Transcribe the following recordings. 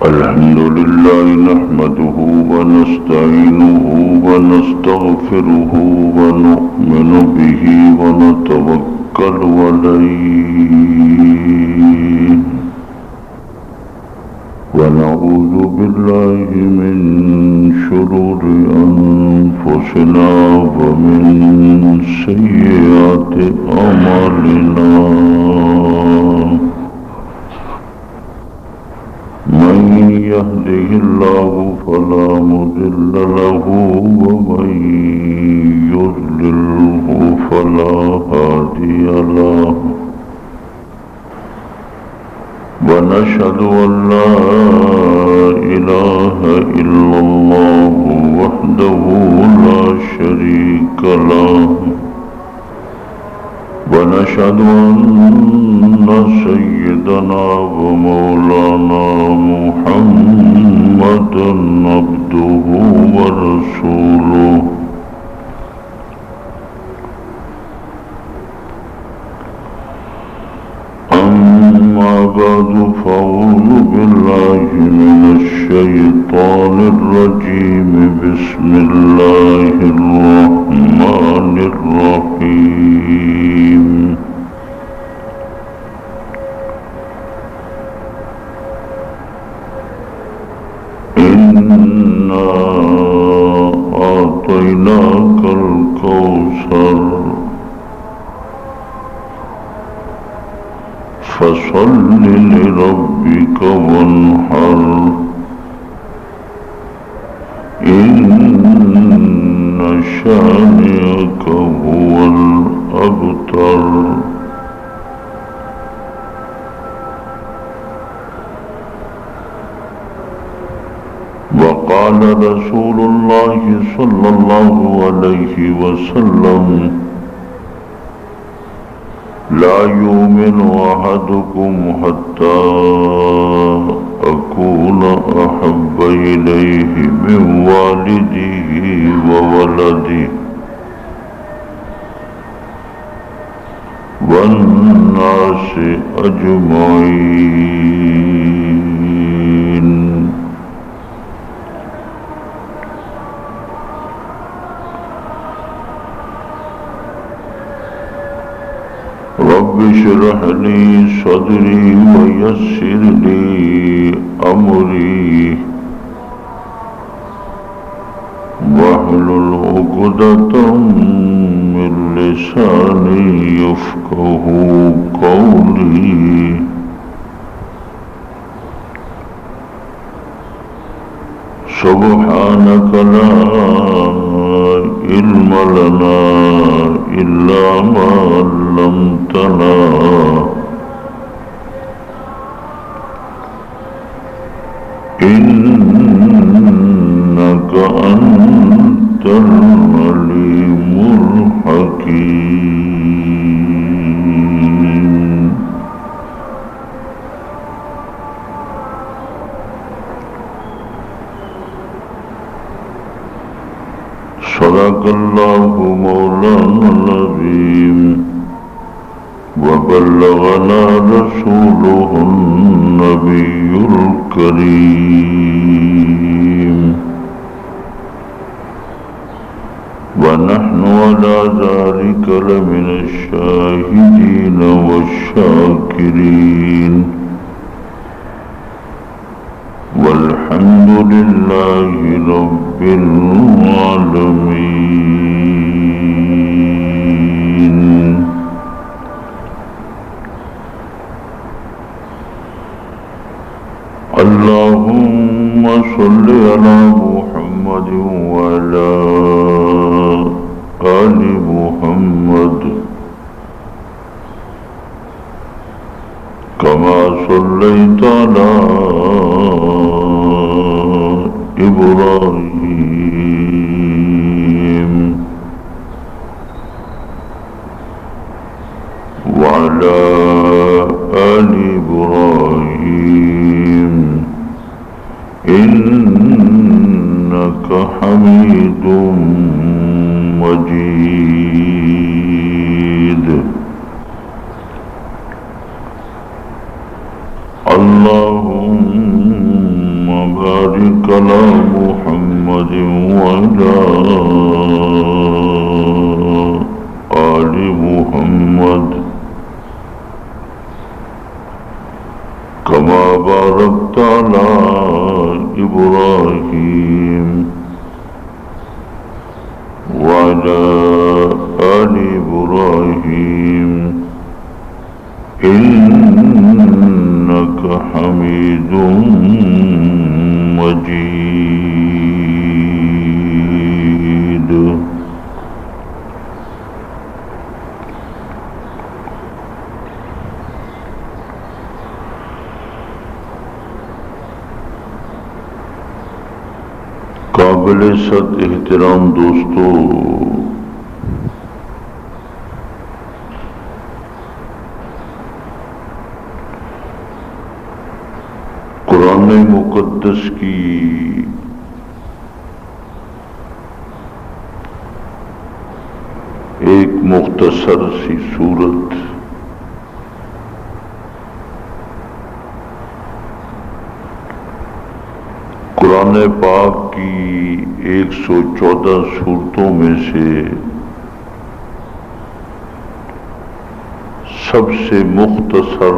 الحمد لله نحمده ونستعينه ونستغفره ونؤمن به ونتوكل عليه ونعوذ بالله من شرور أنفسنا ومن سيئات أعمالنا من يهده الله فلا مضل له ومن يضلله فلا هادي له ونشهد أن لا إله إلا الله وحده لا شريك له ونشهد أن سيدنا ومولانا محمدا عبده ورسوله أما بعد فأعوذ بالله من الشيطان الرجيم بسم الله الرحمن الرحيم إنا أعطيناك الكوثر فصل لربك وانحر إن شانئك هو الأبتر وقال رسول الله صلى الله عليه وسلم لا يؤمن أحدكم حتى أكون أحب إليه من والده وولده والناس أجمعين. رب اشرح لي صدري ويسر لي أمري واحلل عقدة من لساني يفقه قولي. سبحانك لا علم لنا إلا ما علمتنا إنك أنت العليم الحكيم. صدق الله مولانا العظيم وبلغنا رسوله النبي الكريم ونحن على ذلك لمن الشاهدين والشاكرين والحمد لله رب العالمين. اللهم صل على محمد وعلى آل محمد كما صليت على إبراهيم وعلى آل إبراهيم إنك حميد مجيد. اللهم وبارك على محمد وعلى آل محمد كما باركت على إبراهيم وعلى آل إبراهيم إنك حميد مجيد. قابل صد احترام دوستو، قرآن مقدس کی ایک مختصر سی سورت قرآن پاک کی 114 سورتوں میں سے سب سے مختصر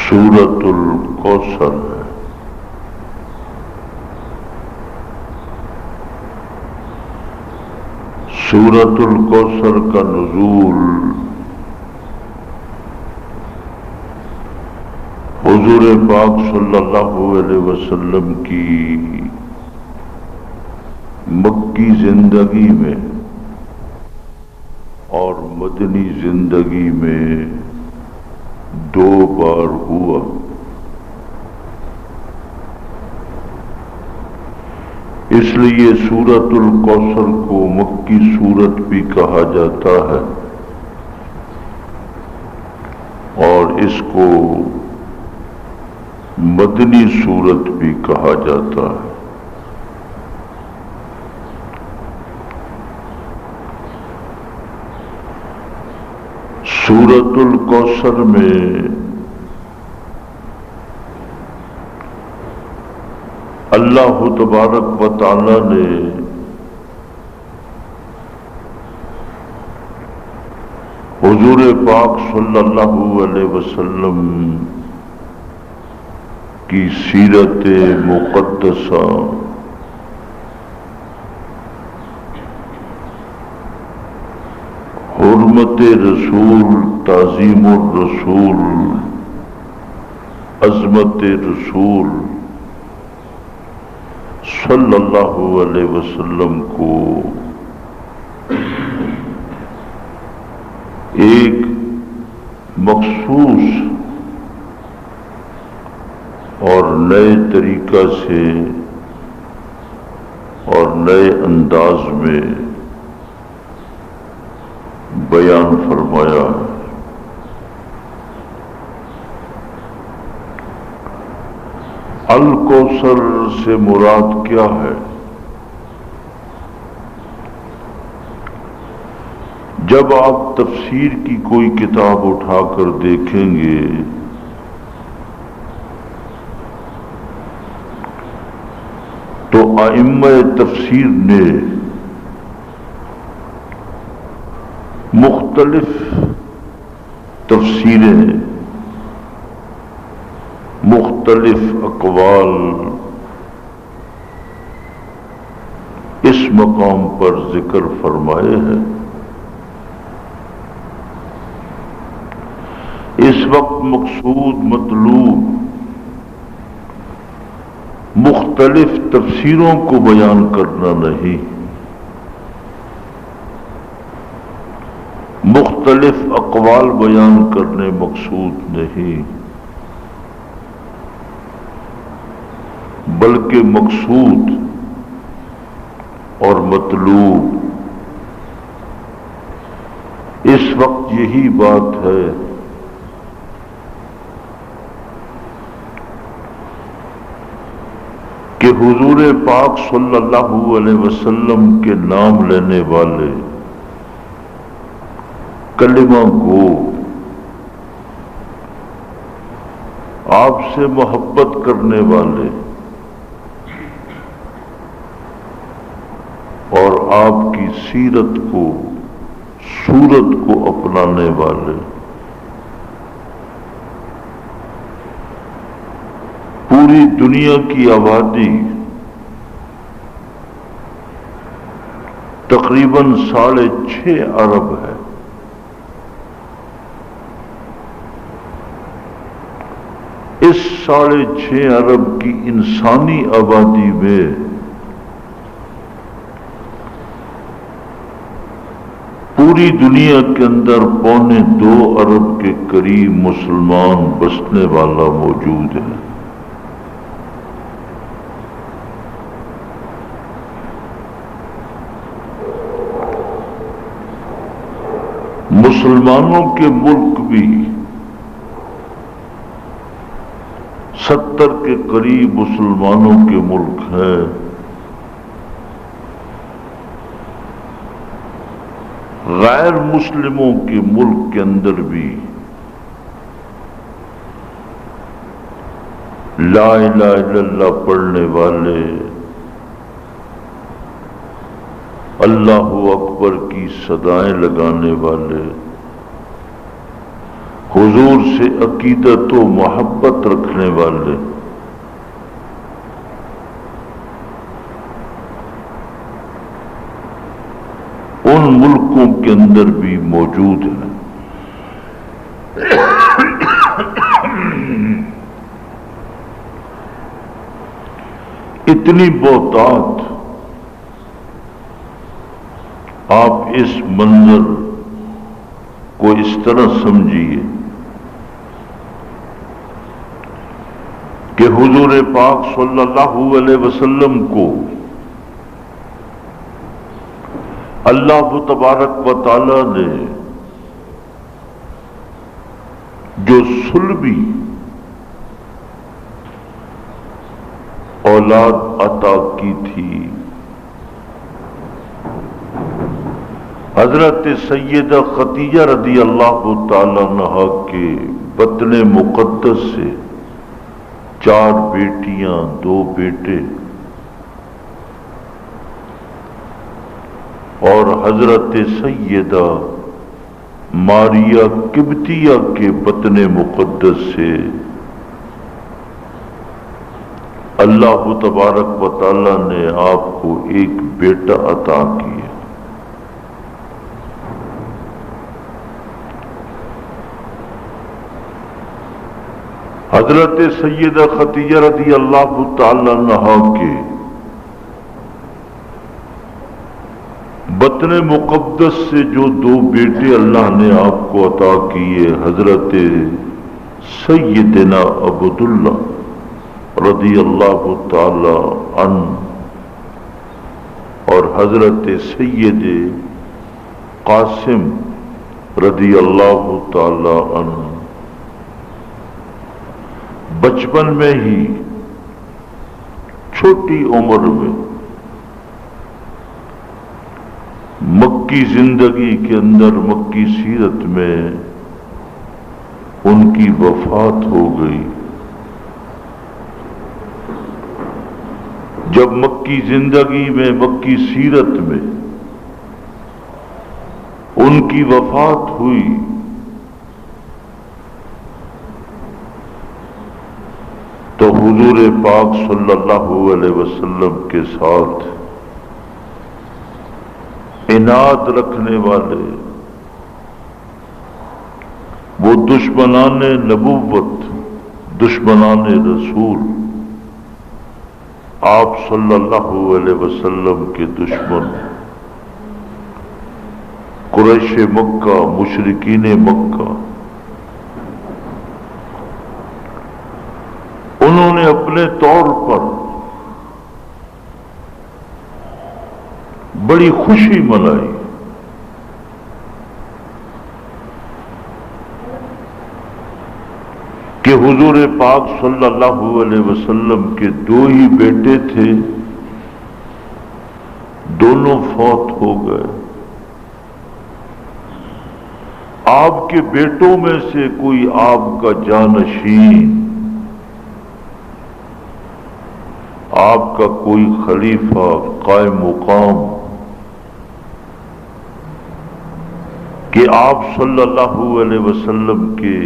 سورۃ الکوثر ہے۔ سورۃ الکوثر کا نزول حضور پاک صلی اللہ علیہ وسلم کی مکی زندگی میں اور مدنی زندگی میں 2 بار ہوا۔ اس لیے سورۃ الکوثر کو مکی سورت بھی کہا جاتا ہے اور اس کو مدنی سورت بھی کہا جاتا ہے۔ سورۃ الکوثر میں اللہ تبارک و تعالی نے حضور پاک صلی اللہ علیہ وسلم کی سیرت مقدسہ حرمت رسول، تعظیم الرسول، عظمت رسول صلی اللہ علیہ وسلم کو ایک مخصوص اور نئے طریقہ سے اور نئے انداز میں بیان فرمایا ہے۔ الکوثر سے مراد کیا ہے؟ جب آپ تفسیر کی کوئی کتاب اٹھا کر دیکھیں گے تو ائمہ تفسیر نے مختلف تفسیریں، مختلف اقوال اس مقام پر ذکر فرمائے ہیں۔ اس وقت مقصود، مطلوب مختلف تفسیروں کو بیان کرنا نہیں، مختلف اقوال بیان کرنے مقصود نہیں، بلکہ مقصود اور مطلوب اس وقت یہی بات ہے کہ حضور پاک صلی اللہ علیہ وسلم کے نام لینے والے، کلمہ گو، آپ سے محبت کرنے والے اور آپ کی سیرت کو صورت کو اپنانے والے پوری دنیا کی آبادی تقریباً 6.5 ارب ہے۔ اس 6.5 ارب کی انسانی آبادی میں پوری دنیا کے اندر 2.25 ارب کے قریب مسلمان بسنے والا موجود ہے۔ مسلمانوں کے ملک بھی 70 کے قریب مسلمانوں کے ملک ہیں۔ غیر مسلموں کے ملک کے اندر بھی لا الہ الا اللہ پڑھنے والے، اللہ اکبر کی صدائیں لگانے والے، حضور سے عقیدت و محبت رکھنے والے ان ملکوں کے اندر بھی موجود ہیں۔ اتنی بہتات آپ اس منظر کو اس طرح سمجھیے کہ حضور پاک صلی اللہ علیہ وسلم کو اللہ تبارک و تعالی نے جو صلبی اولاد عطا کی تھی، حضرت سیدہ خدیجہ رضی اللہ تعالی عنہا کے بطن مقدس سے 4 بیٹیاں 2 بیٹے، اور حضرت سیدہ ماریہ قبطیہ کے بطن مقدس سے اللہ تبارک و تعالی نے آپ کو ایک بیٹا عطا کیا۔ حضرت سیدہ خدیجہ رضی اللہ تعالی عنہا کے بطن مقدس سے جو 2 بیٹے اللہ نے آپ کو عطا کیے، حضرت سیدنا عبداللہ رضی اللہ تعالی عنہ اور حضرت سید قاسم رضی اللہ تعالی عنہ بچپن میں ہی چھوٹی عمر میں مکی زندگی کے اندر، مکی سیرت میں ان کی وفات ہو گئی۔ جب مکی زندگی میں، مکی سیرت میں ان کی وفات ہوئی تو حضور پاک صلی اللہ علیہ وسلم کے ساتھ عناد رکھنے والے وہ دشمنان نبوت، دشمنان رسول، آپ صلی اللہ علیہ وسلم کے دشمن قریش مکہ، مشرکین مکہ، انہوں نے اپنے طور پر بڑی خوشی منائی کہ حضور پاک صلی اللہ علیہ وسلم کے 2 ہی بیٹے تھے، دونوں فوت ہو گئے۔ آپ کے بیٹوں میں سے کوئی آپ کا جانشین آپ کا کوئی خلیفہ قائم مقام کہ آپ صلی اللہ علیہ وسلم کے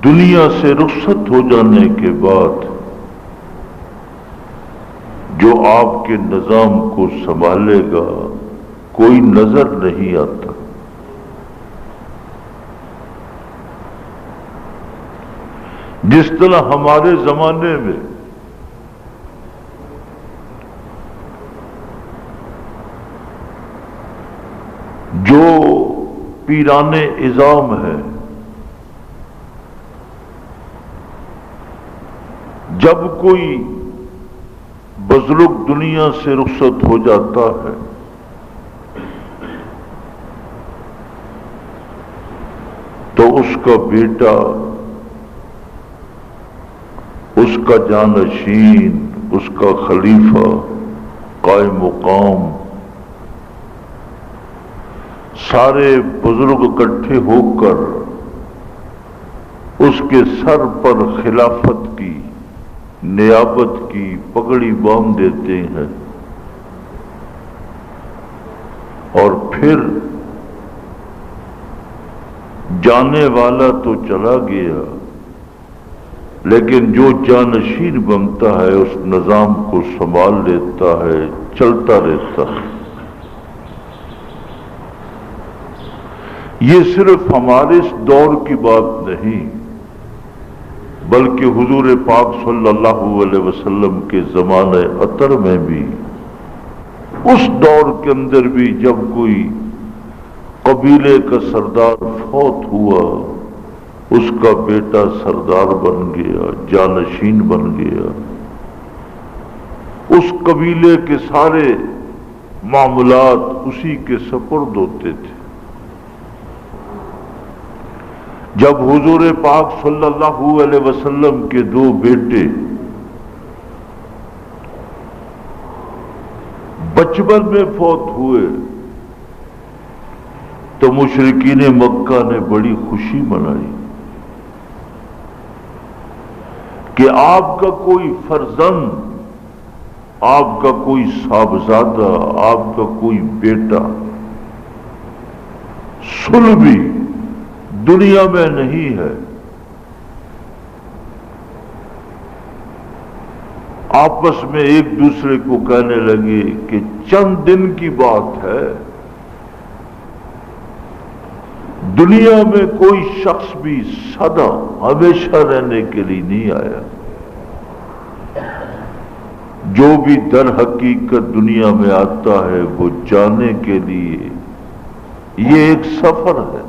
دنیا سے رخصت ہو جانے کے بعد جو آپ کے نظام کو سنبھالے گا کوئی نظر نہیں آتا۔ جس طرح ہمارے زمانے میں جو پیران عظام ہے، جب کوئی بزرگ دنیا سے رخصت ہو جاتا ہے تو اس کا بیٹا، اس کا جانشین، اس کا خلیفہ قائم مقام، سارے بزرگ اکٹھے ہو کر اس کے سر پر خلافت کی، نیابت کی پگڑی باندھ دیتے ہیں، اور پھر جانے والا تو چلا گیا لیکن جو جانشین بنتا ہے اس نظام کو سنبھال لیتا ہے، چلتا رہتا ہے۔ یہ صرف ہمارے اس دور کی بات نہیں بلکہ حضور پاک صلی اللہ علیہ وسلم کے زمانہ عطر میں بھی، اس دور کے اندر بھی جب کوئی قبیلے کا سردار فوت ہوا، اس کا بیٹا سردار بن گیا، جانشین بن گیا، اس قبیلے کے سارے معاملات اسی کے سپرد ہوتے تھے۔ جب حضور پاک صلی اللہ علیہ وسلم کے دو بیٹے بچپن میں فوت ہوئے تو مشرکین مکہ نے بڑی خوشی منائی کہ آپ کا کوئی فرزند، آپ کا کوئی صاحبزادہ، آپ کا کوئی بیٹا صلبی دنیا میں نہیں ہے۔ آپس میں ایک دوسرے کو کہنے لگے کہ چند دن کی بات ہے، دنیا میں کوئی شخص بھی سدا ہمیشہ رہنے کے لیے نہیں آیا، جو بھی در حقیقت دنیا میں آتا ہے وہ جانے کے لیے، یہ ایک سفر ہے،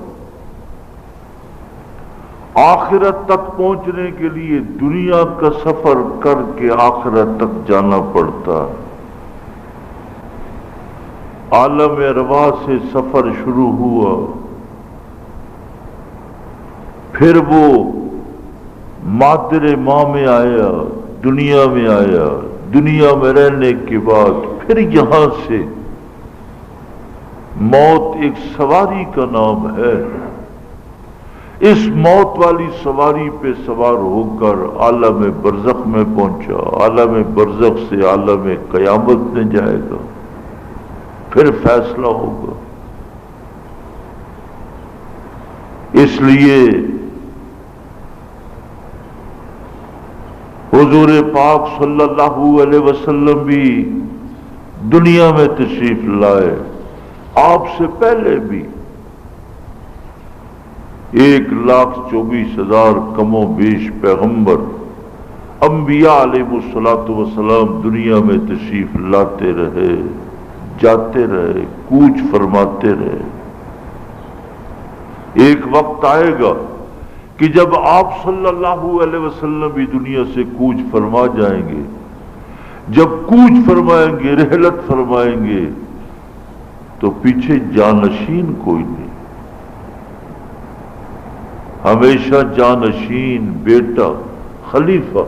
آخرت تک پہنچنے کے لیے دنیا کا سفر کر کے آخرت تک جانا پڑتا ہے۔ عالم ارواح سے سفر شروع ہوا، پھر وہ مادر ماں میں آیا، دنیا میں آیا، دنیا میں رہنے کے بعد پھر یہاں سے موت ایک سواری کا نام ہے، اس موت والی سواری پہ سوار ہو کر عالم برزخ میں پہنچا، عالم برزخ سے عالم قیامت میں جائے گا، پھر فیصلہ ہوگا۔ اس لیے حضور پاک صلی اللہ علیہ وسلم بھی دنیا میں تشریف لائے، آپ سے پہلے بھی 1,24,000 کم و بیش پیغمبر انبیاء علیہ السلام دنیا میں تشریف لاتے رہے، جاتے رہے، کوچ فرماتے رہے۔ ایک وقت آئے گا کہ جب آپ صلی اللہ علیہ وسلم بھی دنیا سے کوچ فرما جائیں گے، جب کوچ فرمائیں گے، رحلت فرمائیں گے تو پیچھے جانشین کوئی نہیں، ہمیشہ جانشین بیٹا خلیفہ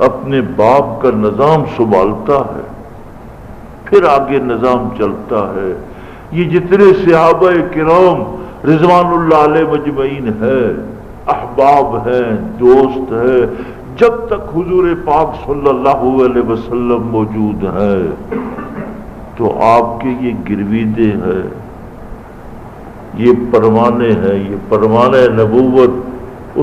اپنے باپ کا نظام سنبھالتا ہے، پھر آگے نظام چلتا ہے۔ یہ جتنے صحابہ کرام رضوان اللہ علیہ مجمعین ہے، احباب ہیں، دوست ہیں، جب تک حضور پاک صلی اللہ علیہ وسلم موجود ہیں تو آپ کے یہ گرویدے ہیں، یہ پروانے ہیں، یہ پروانے نبوت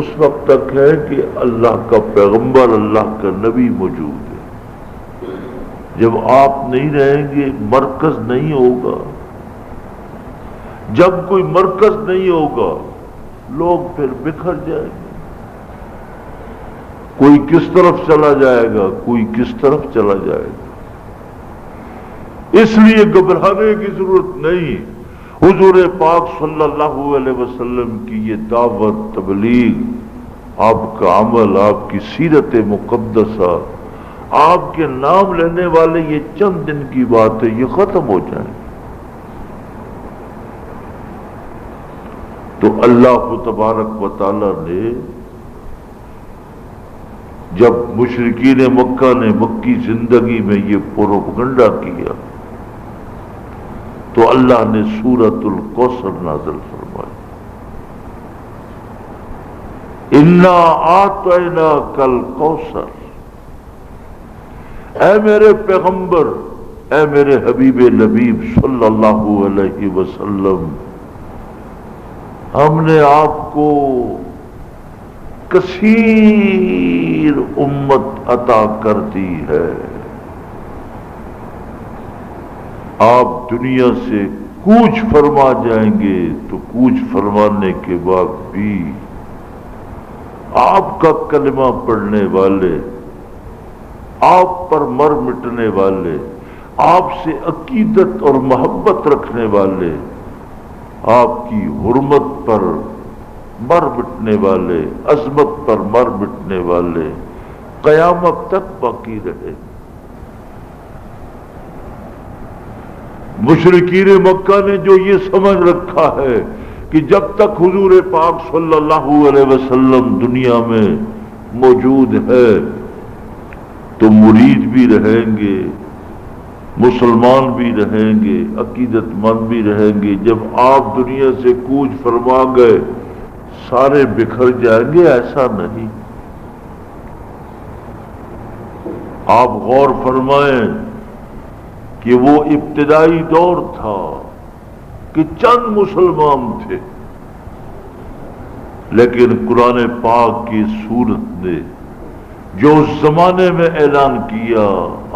اس وقت تک ہے کہ اللہ کا پیغمبر، اللہ کا نبی موجود ہے۔ جب آپ نہیں رہیں گے مرکز نہیں ہوگا، جب کوئی مرکز نہیں ہوگا لوگ پھر بکھر جائیں گے، کوئی کس طرف چلا جائے گا، کوئی کس طرف چلا جائے گا۔ اس لیے گھبرانے کی ضرورت نہیں۔ حضور پاک صلی اللہ علیہ وسلم کی یہ دعوت، تبلیغ، آپ کا عمل، آپ کی سیرت مقدسہ، آپ کے نام لینے والے یہ چند دن کی بات ہے، یہ ختم ہو جائیں۔ تو اللہ تبارک و تعالی نے جب مشرکین مکہ نے مکی زندگی میں یہ پروپگنڈا کیا تو اللہ نے سورۃ الکوثر نازل فرمائی، انا اعطیناک الکوثر۔ اے میرے پیغمبر، اے میرے حبیب لبیب صلی اللہ علیہ وسلم، ہم نے آپ کو کثیر امت عطا کر دی ہے۔ آپ دنیا سے کوچ فرما جائیں گے تو کوچ فرمانے کے بعد بھی آپ کا کلمہ پڑھنے والے، آپ پر مر مٹنے والے، آپ سے عقیدت اور محبت رکھنے والے، آپ کی حرمت پر مر مٹنے والے، عظمت پر مر مٹنے والے قیامت تک باقی رہے۔ مشرکین مکہ نے جو یہ سمجھ رکھا ہے کہ جب تک حضور پاک صلی اللہ علیہ وسلم دنیا میں موجود ہے تو مرید بھی رہیں گے، مسلمان بھی رہیں گے، عقیدت مند بھی رہیں گے، جب آپ دنیا سے کوچ فرما گئے سارے بکھر جائیں گے، ایسا نہیں۔ آپ غور فرمائیں کہ وہ ابتدائی دور تھا کہ چند مسلمان تھے، لیکن قرآن پاک کی سورت نے جو اس زمانے میں اعلان کیا،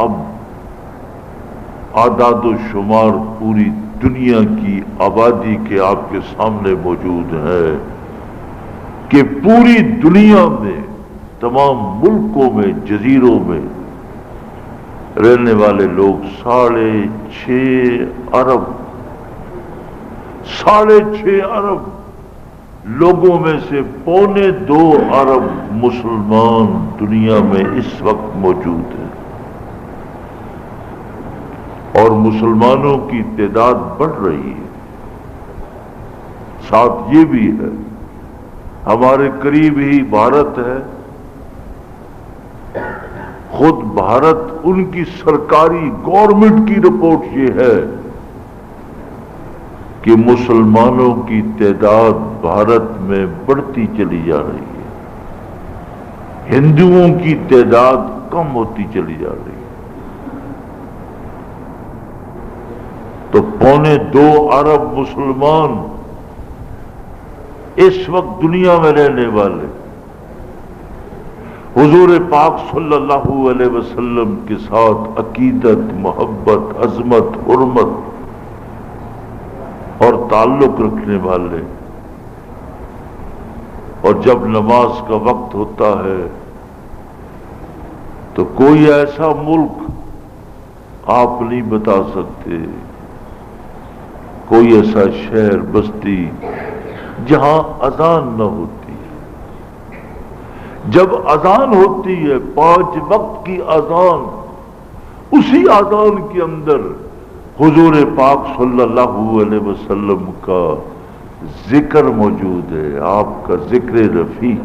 اب اعداد و شمار پوری دنیا کی آبادی کے آپ کے سامنے موجود ہے کہ پوری دنیا میں تمام ملکوں میں، جزیروں میں رہنے والے لوگ 6.5 ارب، 6.5 ارب لوگوں میں سے 2.25 ارب مسلمان دنیا میں اس وقت موجود ہیں، اور مسلمانوں کی تعداد بڑھ رہی ہے۔ ساتھ یہ بھی ہے ہمارے قریب ہی بھارت ہے، خود بھارت، ان کی سرکاری گورنمنٹ کی رپورٹ یہ ہے کہ مسلمانوں کی تعداد بھارت میں بڑھتی چلی جا رہی ہے، ہندوؤں کی تعداد کم ہوتی چلی جا رہی ہے۔ تو 2.25 ارب مسلمان اس وقت دنیا میں رہنے والے حضور پاک صلی اللہ علیہ وسلم کے ساتھ عقیدت، محبت، عظمت، حرمت اور تعلق رکھنے والے، اور جب نماز کا وقت ہوتا ہے تو کوئی ایسا ملک آپ نہیں بتا سکتے، کوئی ایسا شہر، بستی جہاں اذان نہ ہوتی۔ جب اذان ہوتی ہے 5 وقت کی اذان، اسی اذان کے اندر حضور پاک صلی اللہ علیہ وسلم کا ذکر موجود ہے، آپ کا ذکر رفیع۔